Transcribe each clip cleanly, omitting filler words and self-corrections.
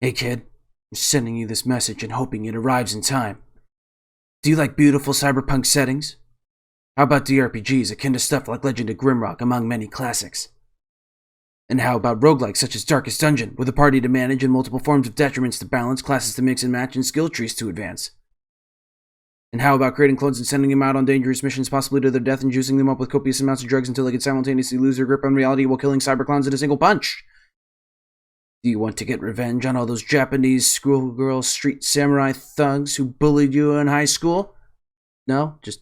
Hey kid, I'm sending you this message and hoping it arrives in time. Do you like beautiful cyberpunk settings? How about DRPGs akin to stuff like Legend of Grimrock among many classics? And how about roguelikes such as Darkest Dungeon, with a party to manage and multiple forms of detriments to balance, classes to mix and match, and skill trees to advance? And how about creating clones and sending them out on dangerous missions, possibly to their death, and juicing them up with copious amounts of drugs until they can simultaneously lose their grip on reality while killing cyberclowns in a single punch? Do you want to get revenge on all those Japanese schoolgirl street samurai thugs who bullied you in high school? No? Just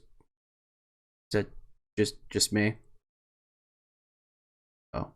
me? Oh.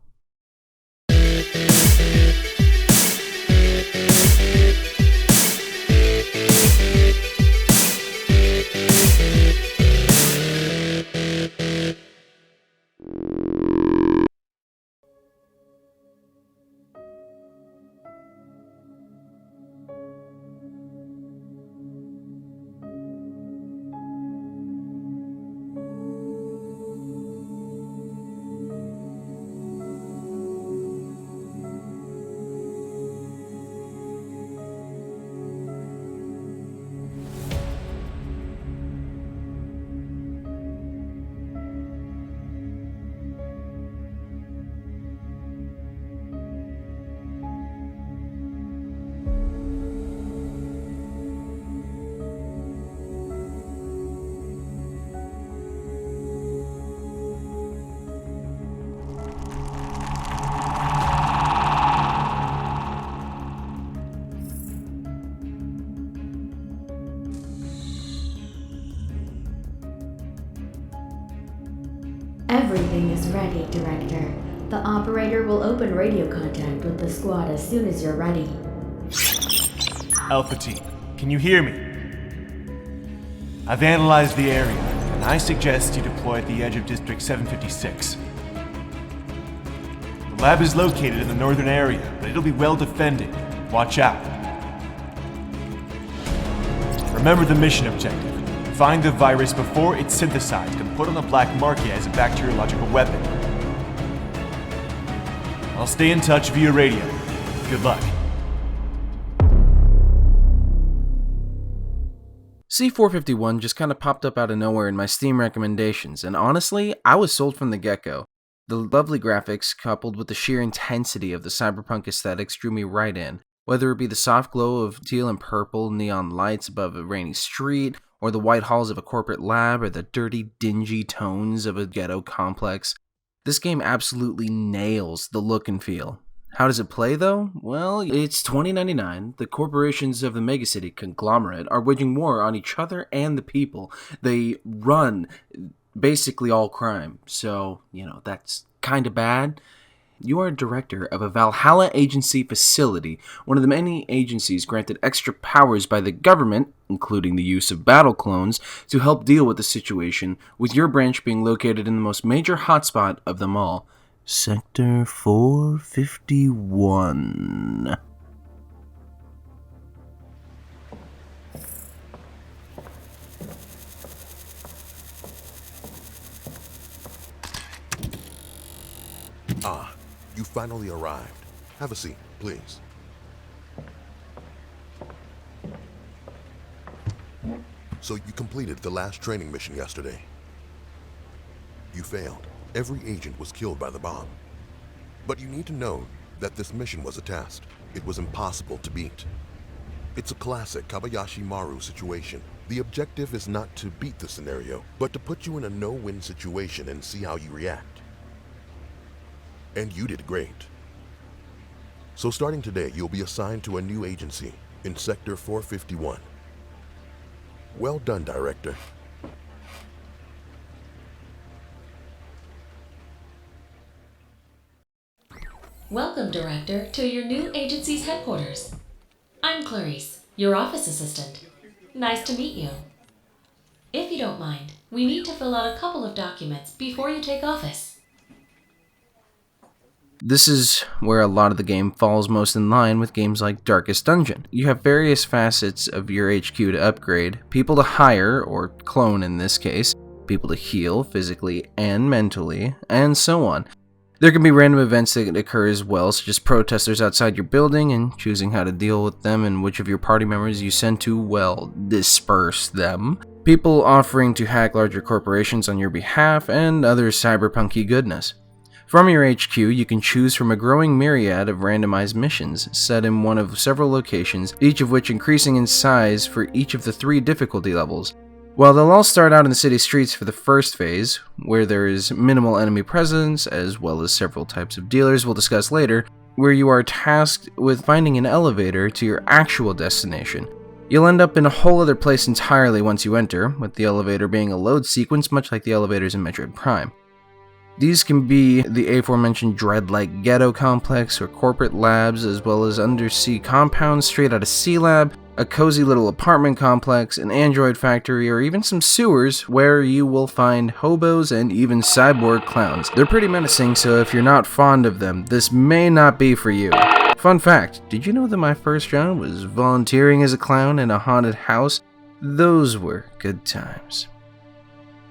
Everything is ready, Director. The operator will open radio contact with the squad as soon as you're ready. Alpha Team, can you hear me? I've analyzed the area, and I suggest you deploy at the edge of District 756. The lab is located in the northern area, but it'll be well defended. Watch out. Remember the mission objective. Find the virus before it's synthesized and put on the black market as a bacteriological weapon. I'll stay in touch via radio. Good luck. C451 just kind of popped up out of nowhere in my Steam recommendations, and honestly, I was sold from the get-go. The lovely graphics, coupled with the sheer intensity of the cyberpunk aesthetics, drew me right in. Whether it be the soft glow of teal and purple neon lights above a rainy street, or the white halls of a corporate lab, or the dirty, dingy tones of a ghetto complex, this game absolutely nails the look and feel. How does it play, though? Well, it's 2099. The corporations of the megacity Conglomerate are waging war on each other and the people. They run basically all crime, so, that's kind of bad. You are a director of a Valhalla agency facility, one of the many agencies granted extra powers by the government, including the use of battle clones, to help deal with the situation, with your branch being located in the most major hotspot of them all, Sector 451. You finally arrived. Have a seat, please. So you completed the last training mission yesterday. You failed. Every agent was killed by the bomb. But you need to know that this mission was a test. It was impossible to beat. It's a classic Kabayashi Maru situation. The objective is not to beat the scenario, but to put you in a no-win situation and see how you react. And you did great. So starting today, you'll be assigned to a new agency in Sector 451. Well done, Director. Welcome, Director, to your new agency's headquarters. I'm Clarice, your office assistant. Nice to meet you. If you don't mind, we need to fill out a couple of documents before you take office. This is where a lot of the game falls most in line with games like Darkest Dungeon. You have various facets of your HQ to upgrade, people to hire, or clone in this case, people to heal physically and mentally, and so on. There can be random events that occur as well, such as protesters outside your building and choosing how to deal with them and which of your party members you send to, well, disperse them. People offering to hack larger corporations on your behalf, and other cyberpunky goodness. From your HQ, you can choose from a growing myriad of randomized missions, set in one of several locations, each of which increasing in size for each of the 3 difficulty levels. While they'll all start out in the city streets for the first phase, where there is minimal enemy presence, as well as several types of dealers we'll discuss later, where you are tasked with finding an elevator to your actual destination. You'll end up in a whole other place entirely once you enter, with the elevator being a load sequence much like the elevators in Metroid Prime. These can be the aforementioned dread-like ghetto complex or corporate labs, as well as undersea compounds straight out of C-Lab, a cozy little apartment complex, an android factory, or even some sewers where you will find hobos and even cyborg clowns. They're pretty menacing, so if you're not fond of them, this may not be for you. Fun fact, did you know that my first job was volunteering as a clown in a haunted house? Those were good times.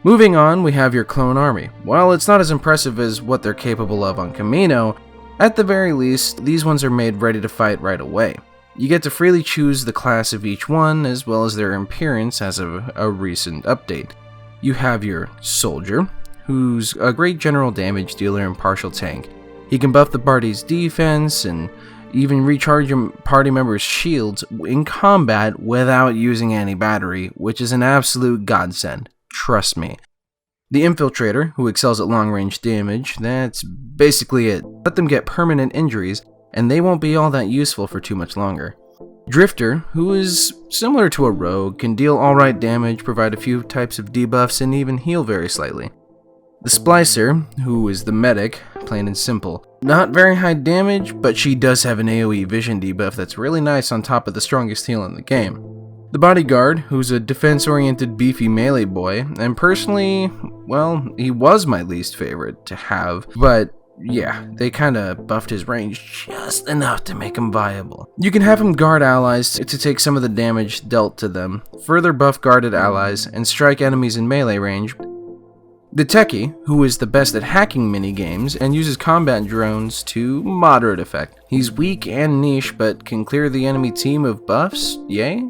Moving on, we have your clone army. While it's not as impressive as what they're capable of on Camino, at the very least, these ones are made ready to fight right away. You get to freely choose the class of each one, as well as their appearance as of a recent update. You have your soldier, who's a great general damage dealer and partial tank. He can buff the party's defense and even recharge your party members' shields in combat without using any battery, which is an absolute godsend. Trust me. The Infiltrator, who excels at long-range damage, that's basically it. Let them get permanent injuries, and they won't be all that useful for too much longer. Drifter, who is similar to a rogue, can deal alright damage, provide a few types of debuffs, and even heal very slightly. The Splicer, who is the medic, plain and simple. Not very high damage, but she does have an AoE vision debuff that's really nice on top of the strongest heal in the game. The Bodyguard, who's a defense-oriented beefy melee boy, and personally, well, he was my least favorite to have, but yeah, they kinda buffed his range just enough to make him viable. You can have him guard allies to take some of the damage dealt to them, further buff guarded allies, and strike enemies in melee range. The Techie, who is the best at hacking minigames and uses combat drones to moderate effect. He's weak and niche, but can clear the enemy team of buffs, yay?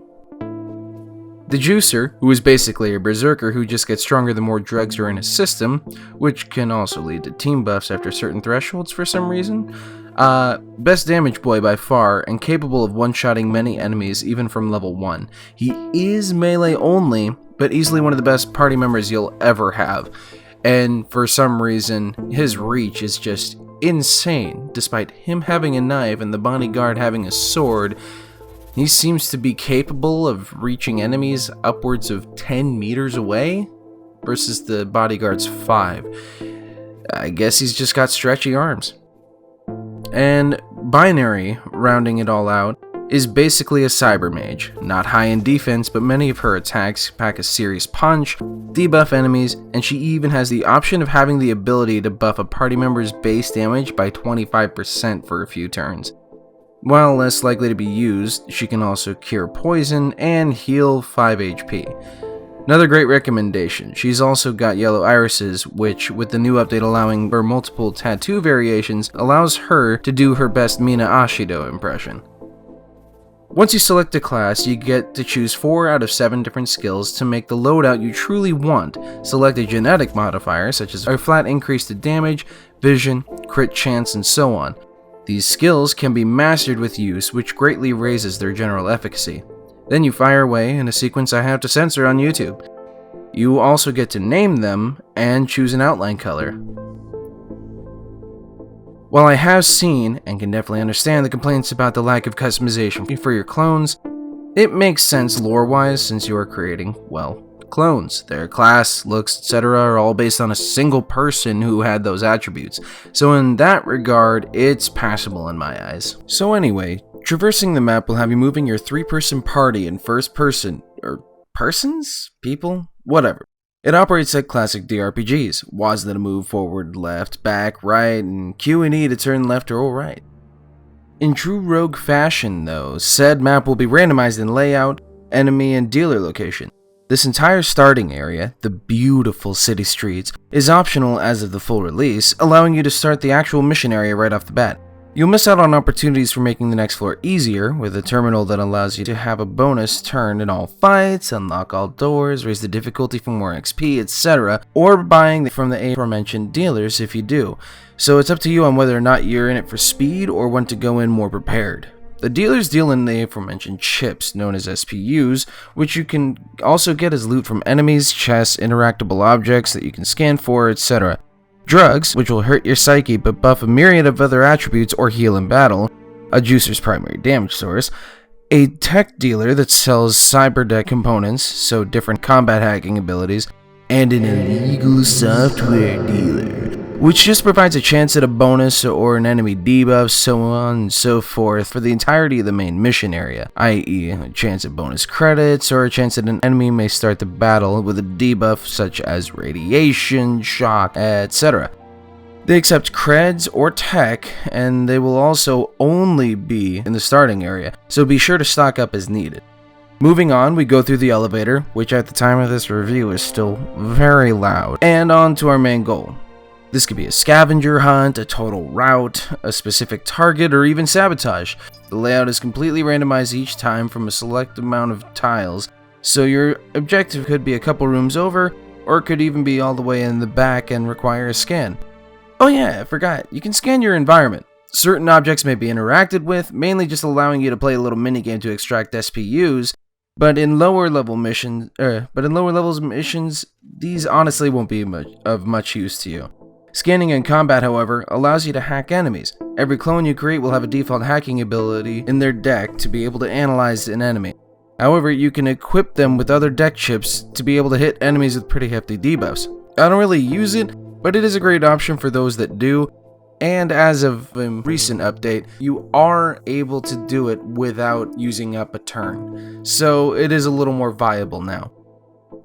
The Juicer, who is basically a berserker who just gets stronger the more drugs are in his system, which can also lead to team buffs after certain thresholds for some reason. Best damage boy by far, and capable of one-shotting many enemies even from level 1. He is melee only, but easily one of the best party members you'll ever have. And for some reason, his reach is just insane. Despite him having a knife and the bodyguard having a sword, he seems to be capable of reaching enemies upwards of 10 meters away, versus the bodyguard's 5. I guess he's just got stretchy arms. And Binary, rounding it all out, is basically a cyber mage. Not high in defense, but many of her attacks pack a serious punch, debuff enemies, and she even has the option of having the ability to buff a party member's base damage by 25% for a few turns. While less likely to be used, she can also cure poison and heal 5 HP. Another great recommendation, she's also got yellow irises, which, with the new update allowing for multiple tattoo variations, allows her to do her best Mina Ashido impression. Once you select a class, you get to choose 4 out of 7 different skills to make the loadout you truly want. Select a genetic modifier, such as a flat increase to damage, vision, crit chance, and so on. These skills can be mastered with use, which greatly raises their general efficacy. Then you fire away in a sequence I have to censor on YouTube. You also get to name them and choose an outline color. While I have seen, and can definitely understand the complaints about the lack of customization for your clones, it makes sense lore-wise since you are creating, well, clones. Their class, looks, etc. are all based on a single person who had those attributes. So in that regard, it's passable in my eyes. So anyway, traversing the map will have you moving your 3-person party in first person, or persons? People? Whatever. It operates like classic DRPGs, WASD to move forward, left, back, right, and Q and E to turn left or right. In true rogue fashion though, said map will be randomized in layout, enemy, and dealer location. This entire starting area, the beautiful city streets, is optional as of the full release, allowing you to start the actual mission area right off the bat. You'll miss out on opportunities for making the next floor easier, with a terminal that allows you to have a bonus turn in all fights, unlock all doors, raise the difficulty for more XP, etc., or buying from the aforementioned dealers if you do. So it's up to you on whether or not you're in it for speed or want to go in more prepared. The dealers deal in the aforementioned chips, known as SPUs, which you can also get as loot from enemies, chests, interactable objects that you can scan for, etc. Drugs, which will hurt your psyche but buff a myriad of other attributes or heal in battle, a juicer's primary damage source, a tech dealer that sells cyberdeck components, so different combat hacking abilities, and an illegal software dealer, which just provides a chance at a bonus or an enemy debuff, so on and so forth for the entirety of the main mission area, i.e. a chance at bonus credits or a chance that an enemy may start the battle with a debuff such as radiation, shock, etc. They accept creds or tech, and they will also only be in the starting area, so be sure to stock up as needed. Moving on, we go through the elevator, which at the time of this review is still very loud, and on to our main goal. This could be a scavenger hunt, a total route, a specific target, or even sabotage. The layout is completely randomized each time from a select amount of tiles, so your objective could be a couple rooms over, or it could even be all the way in the back and require a scan. Oh yeah, I forgot, you can scan your environment. Certain objects may be interacted with, mainly just allowing you to play a little minigame to extract SPUs, but in lower levels missions, these honestly won't be of much use to you. Scanning in combat, however, allows you to hack enemies. Every clone you create will have a default hacking ability in their deck to be able to analyze an enemy. However, you can equip them with other deck chips to be able to hit enemies with pretty hefty debuffs. I don't really use it, but it is a great option for those that do, and as of a recent update, you are able to do it without using up a turn, so it is a little more viable now.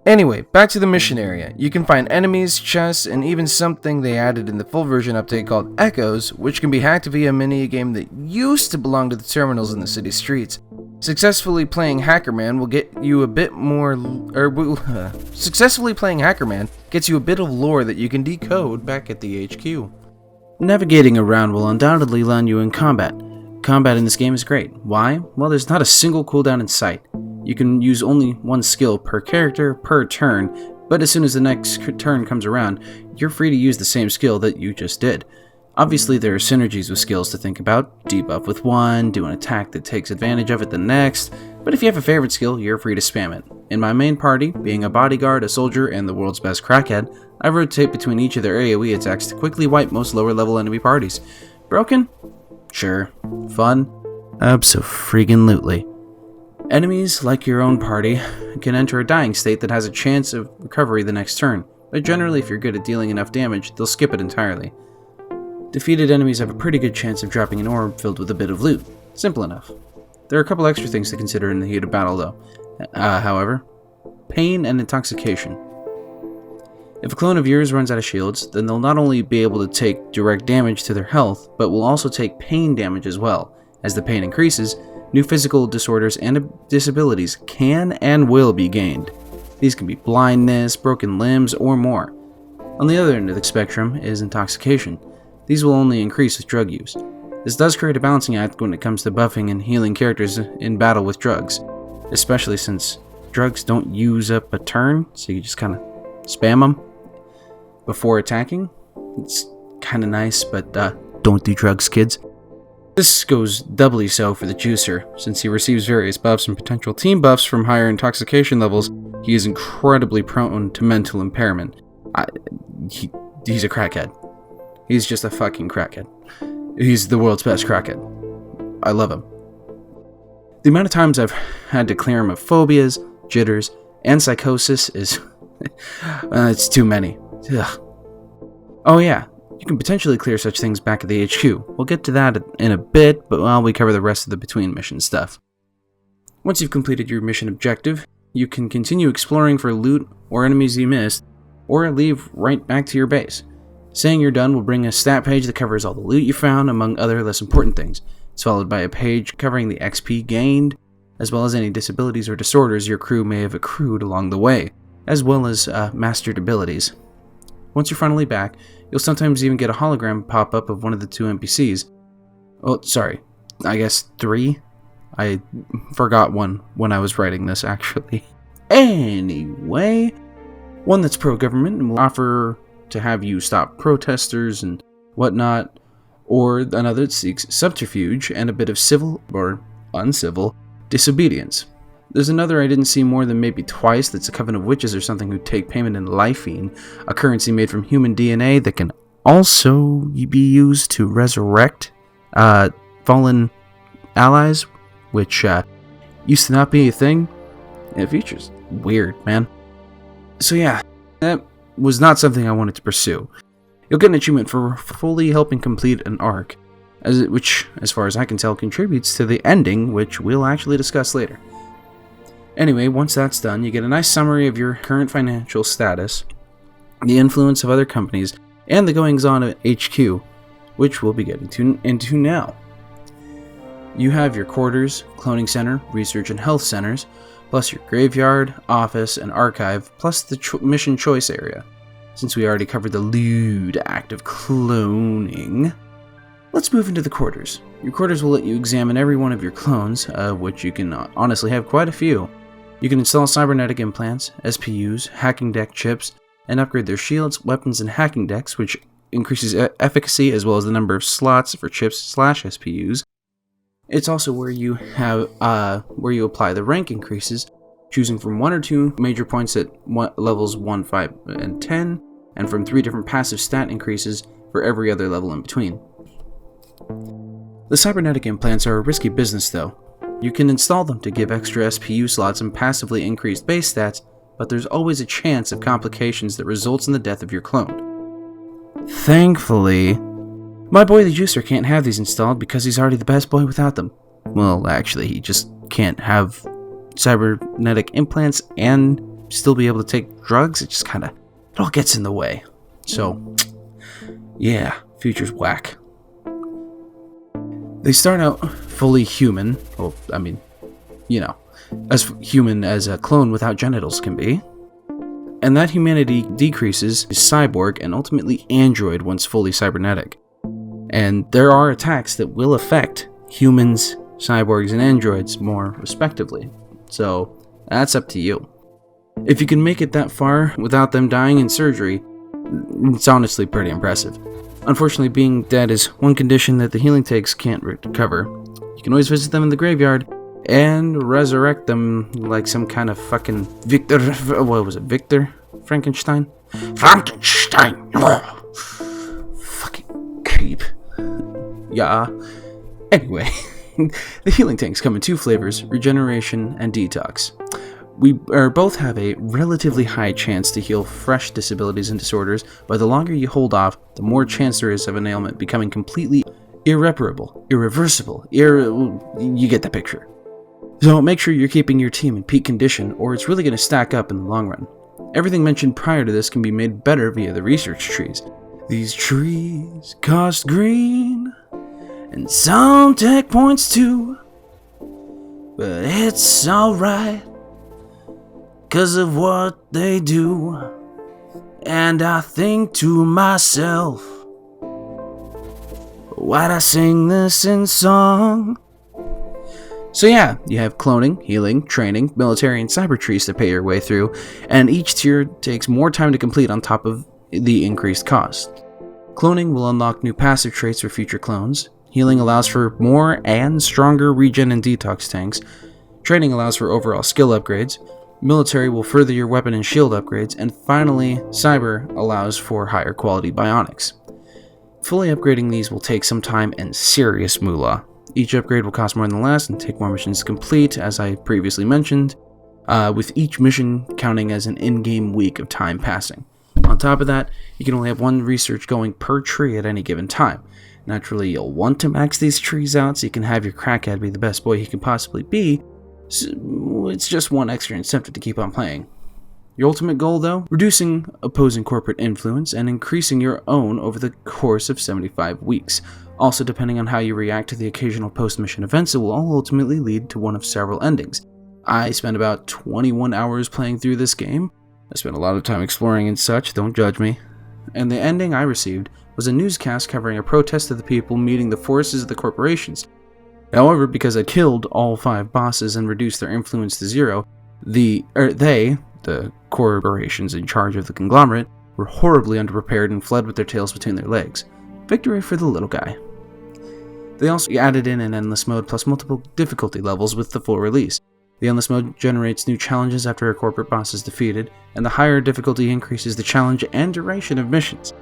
Anyway, back to the mission area. You can find enemies, chests, and even something they added in the full version update called Echoes, which can be hacked via a minigame that used to belong to the terminals in the city streets. Successfully playing Hackerman will get you a bit more, successfully playing Hackerman gets you a bit of lore that you can decode back at the HQ. Navigating around will undoubtedly land you in combat. Combat in this game is great. Why? Well, there's not a single cooldown in sight. You can use only one skill per character per turn, but as soon as the next turn comes around, you're free to use the same skill that you just did. Obviously, there are synergies with skills to think about. Debuff with one, do an attack that takes advantage of it the next, but if you have a favorite skill, you're free to spam it. In my main party, being a bodyguard, a soldier, and the world's best crackhead, I rotate between each of their AoE attacks to quickly wipe most lower level enemy parties. Broken? Sure. Fun? Abso-freaking-lutely. Enemies, like your own party, can enter a dying state that has a chance of recovery the next turn, but generally if you're good at dealing enough damage, they'll skip it entirely. Defeated enemies have a pretty good chance of dropping an orb filled with a bit of loot. Simple enough. There are a couple extra things to consider in the heat of battle though. However, pain and intoxication. If a clone of yours runs out of shields, then they'll not only be able to take direct damage to their health, but will also take pain damage as well. As the pain increases, new physical disorders and disabilities can and will be gained. These can be blindness, broken limbs, or more. On the other end of the spectrum is intoxication. These will only increase with drug use. This does create a balancing act when it comes to buffing and healing characters in battle with drugs, especially since drugs don't use up a turn, so you just kind of spam them before attacking. It's kind of nice, but don't do drugs, kids. This goes doubly so for the Juicer. Since he receives various buffs and potential team buffs from higher intoxication levels, he is incredibly prone to mental impairment. He's a crackhead. He's just a fucking crackhead. He's the world's best crackhead. I love him. The amount of times I've had to clear him of phobias, jitters, and psychosis is... it's too many. Ugh. Oh yeah, you can potentially clear such things back at the HQ. We'll get to that in a bit, but while we cover the rest of the between mission stuff. Once you've completed your mission objective, you can continue exploring for loot or enemies you missed, or leave right back to your base. Saying you're done will bring a stat page that covers all the loot you found, among other less important things. It's followed by a page covering the XP gained, as well as any disabilities or disorders your crew may have accrued along the way, as well as mastered abilities. Once you're finally back, you'll sometimes even get a hologram pop up of one of the 2 NPCs. Oh, sorry, I guess 3? I forgot one when I was writing this, actually. Anyway, one that's pro-government and will offer to have you stop protesters and whatnot, or another that seeks subterfuge and a bit of civil or uncivil disobedience. There's another I didn't see more than maybe twice that's a coven of witches or something who take payment in lifeine, a currency made from human DNA that can also be used to resurrect fallen allies, which used to not be a thing. It features weird, man. So yeah, that was not something I wanted to pursue. You'll get an achievement for fully helping complete an arc, which, as far as I can tell, contributes to the ending, which we'll actually discuss later. Anyway, once that's done, you get a nice summary of your current financial status, the influence of other companies, and the goings-on of HQ, which we'll be getting into now. You have your quarters, cloning center, research and health centers, plus your graveyard, office, and archive, plus the mission choice area. Since we already covered the lewd act of cloning, let's move into the quarters. Your quarters will let you examine every one of your clones, of which you can honestly have quite a few. You can install cybernetic implants, SPUs, hacking deck chips, and upgrade their shields, weapons, and hacking decks, which increases efficacy as well as the number of slots for chips/SPUs. It's also where you have where you apply the rank increases, choosing from 1 or 2 major points at levels 1, 5, and 10, and from 3 different passive stat increases for every other level in between. The cybernetic implants are a risky business though. You can install them to give extra SPU slots and passively increased base stats, but there's always a chance of complications that results in the death of your clone. Thankfully, my boy the Juicer can't have these installed because he's already the best boy without them. Well, actually, he just can't have cybernetic implants and still be able to take drugs. It just it all gets in the way. So, yeah, future's whack. They start out fully human. Well, I mean, as human as a clone without genitals can be. And that humanity decreases to cyborg and ultimately android once fully cybernetic. And there are attacks that will affect humans, cyborgs, and androids more respectively. So, that's up to you. If you can make it that far without them dying in surgery, it's honestly pretty impressive. Unfortunately, being dead is one condition that the healing tanks can't recover. You can always visit them in the graveyard and resurrect them like some kind of fucking Victor... What was it? Victor? Frankenstein? Frankenstein! Fucking creep. Yeah. Anyway, the healing tanks come in 2 flavors, regeneration and detox. We both have a relatively high chance to heal fresh disabilities and disorders, but the longer you hold off, the more chance there is of an ailment becoming completely irreparable, irreversible, you get the picture. So make sure you're keeping your team in peak condition, or it's really going to stack up in the long run. Everything mentioned prior to this can be made better via the research trees. These trees cost green, and some tech points too, but it's alright. 'Cause of what they do, and I think to myself, why'd I sing this in song? So yeah, you have cloning, healing, training, military, and cyber trees to pay your way through, and each tier takes more time to complete on top of the increased cost. Cloning will unlock new passive traits for future clones, healing allows for more and stronger regen and detox tanks, training allows for overall skill upgrades, military will further your weapon and shield upgrades, and finally, cyber allows for higher quality bionics. Fully upgrading these will take some time and serious moolah. Each upgrade will cost more than the last and take more missions to complete, as I previously mentioned, with each mission counting as an in-game week of time passing. On top of that, you can only have 1 research going per tree at any given time. Naturally, you'll want to max these trees out so you can have your crackhead be the best boy he can possibly be. So it's just 1 extra incentive to keep on playing. Your ultimate goal, though? Reducing opposing corporate influence and increasing your own over the course of 75 weeks. Also, depending on how you react to the occasional post-mission events, it will all ultimately lead to one of several endings. I spent about 21 hours playing through this game. I spent a lot of time exploring and such, don't judge me. And the ending I received was a newscast covering a protest of the people meeting the forces of the corporations. However, because I killed all 5 bosses and reduced their influence to 0, the corporations in charge of the Conglomerate, were horribly underprepared and fled with their tails between their legs. Victory for the little guy. They also added in an endless mode plus multiple difficulty levels with the full release. The endless mode generates new challenges after a corporate boss is defeated, and the higher difficulty increases the challenge and duration of missions.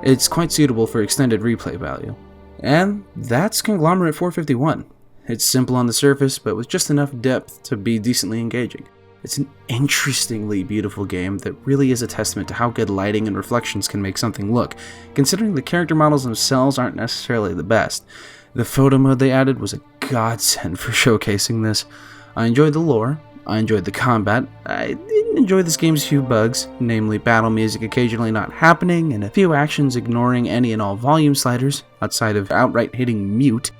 It's quite suitable for extended replay value. And that's Conglomerate 451. It's simple on the surface, but with just enough depth to be decently engaging. It's an interestingly beautiful game that really is a testament to how good lighting and reflections can make something look, considering the character models themselves aren't necessarily the best. The photo mode they added was a godsend for showcasing this. I enjoyed the lore, I enjoyed the combat, I didn't enjoy this game's few bugs, namely battle music occasionally not happening, and a few actions ignoring any and all volume sliders, outside of outright hitting mute,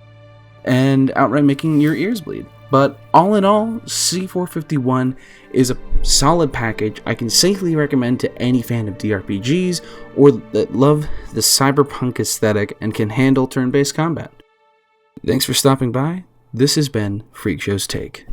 and outright making your ears bleed. But all in all, C451 is a solid package I can safely recommend to any fan of DRPGs or that love the cyberpunk aesthetic and can handle turn-based combat. Thanks for stopping by. This has been Phrieksho's Take.